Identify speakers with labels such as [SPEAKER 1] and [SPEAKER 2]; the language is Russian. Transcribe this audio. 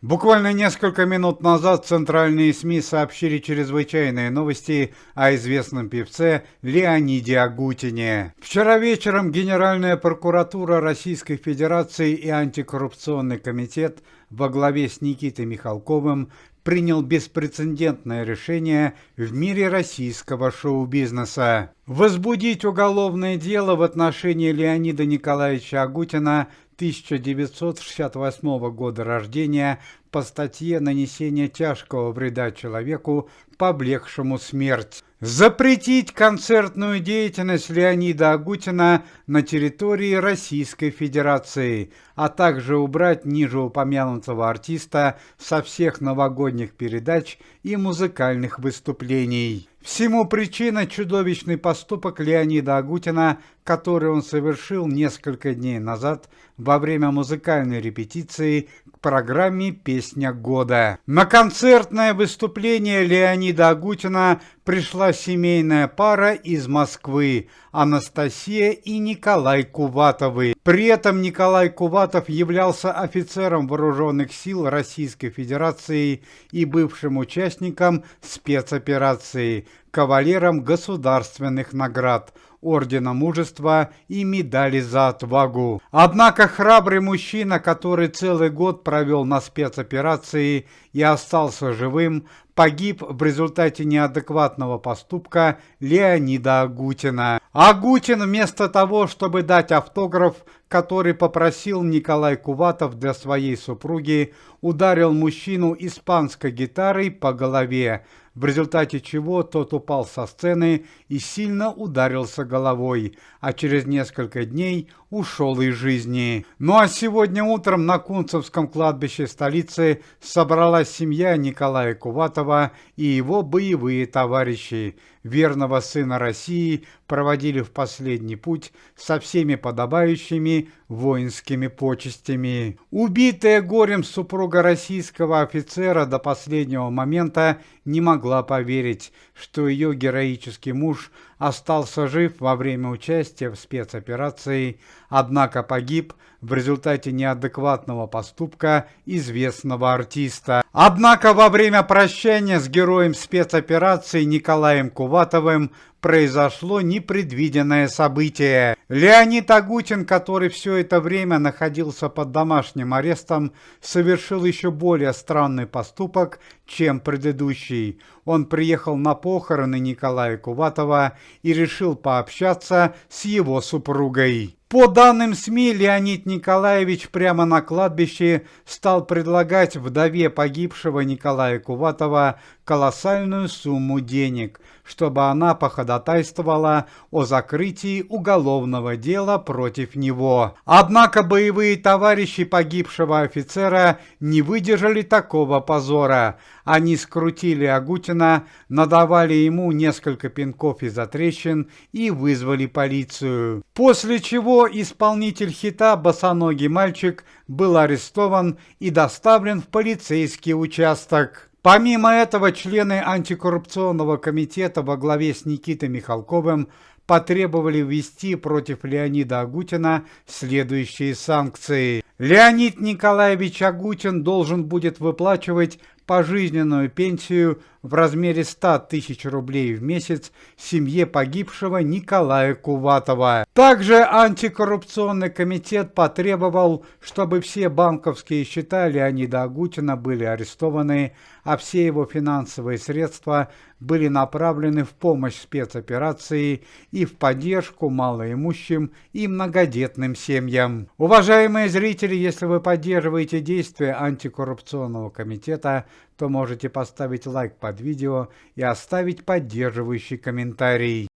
[SPEAKER 1] Буквально несколько минут назад центральные СМИ сообщили чрезвычайные новости о известном певце Леониде Агутине. Вчера вечером Генеральная прокуратура Российской Федерации и антикоррупционный комитет во главе с Никитой Михалковым принял беспрецедентное решение в мире российского шоу-бизнеса. Возбудить уголовное дело в отношении Леонида Николаевича Агутина 1968 года рождения по статье «Нанесение тяжкого вреда человеку, повлекшему смерть». Запретить концертную деятельность Леонида Агутина на территории Российской Федерации, а также убрать ниже упомянутого артиста со всех новогодних передач и музыкальных выступлений. Всему причина чудовищный поступок Леонида Агутина, который он совершил несколько дней назад во время музыкальной репетиции к программе «Песня года». На концертное выступление Леонида Агутина пришла семейная пара из Москвы – Анастасия и Николай Куватовы. При этом Николай Куватов являлся офицером вооруженных сил Российской Федерации и бывшим участником спецоперации, кавалером государственных наград, Ордена Мужества и медали за отвагу. Однако храбрый мужчина, который целый год провел на спецоперации и остался живым, погиб в результате неадекватного поступка Леонида Агутина. Агутин вместо того, чтобы дать автограф, который попросил Николай Куватов для своей супруги, ударил мужчину испанской гитарой по голове, в результате чего тот упал со сцены и сильно ударился головой, а через несколько дней ушел из жизни. Ну а сегодня утром на Кунцевском кладбище столицы собралась семья Николая Куватова и его боевые товарищи. Верного сына России проводили в последний путь со всеми подобающими воинскими почестями. Убитая горем супруга российского офицера до последнего момента не могла поверить, что ее героический муж остался жив во время участия в спецоперации, однако погиб в результате неадекватного поступка известного артиста. Однако во время прощания с героем спецоперации Николаем Куватовым произошло непредвиденное событие. Леонид Агутин, который все это время находился под домашним арестом, совершил еще более странный поступок, чем предыдущий. Он приехал на похороны Николая Куватова и решил пообщаться с его супругой. По данным СМИ, Леонид Николаевич прямо на кладбище стал предлагать вдове погибшего Николая Куватова колоссальную сумму денег, чтобы она походатайствовала о закрытии уголовного дела против него. Однако боевые товарищи погибшего офицера не выдержали такого позора. Они скрутили Агутина, надавали ему несколько пинков из-за трещин и вызвали полицию. После чего исполнитель хита «Босоногий мальчик» был арестован и доставлен в полицейский участок. Помимо этого, члены антикоррупционного комитета во главе с Никитой Михалковым потребовали ввести против Леонида Агутина следующие санкции. Леонид Николаевич Агутин должен будет выплачивать пожизненную пенсию в размере 100 тысяч рублей в месяц семье погибшего Николая Куватова. Также антикоррупционный комитет потребовал, чтобы все банковские счета Леонида Агутина были арестованы, а все его финансовые средства были направлены в помощь спецоперации и в поддержку малоимущим и многодетным семьям. Уважаемые зрители, если вы поддерживаете действия антикоррупционного комитета, то можете поставить лайк под видео и оставить поддерживающий комментарий.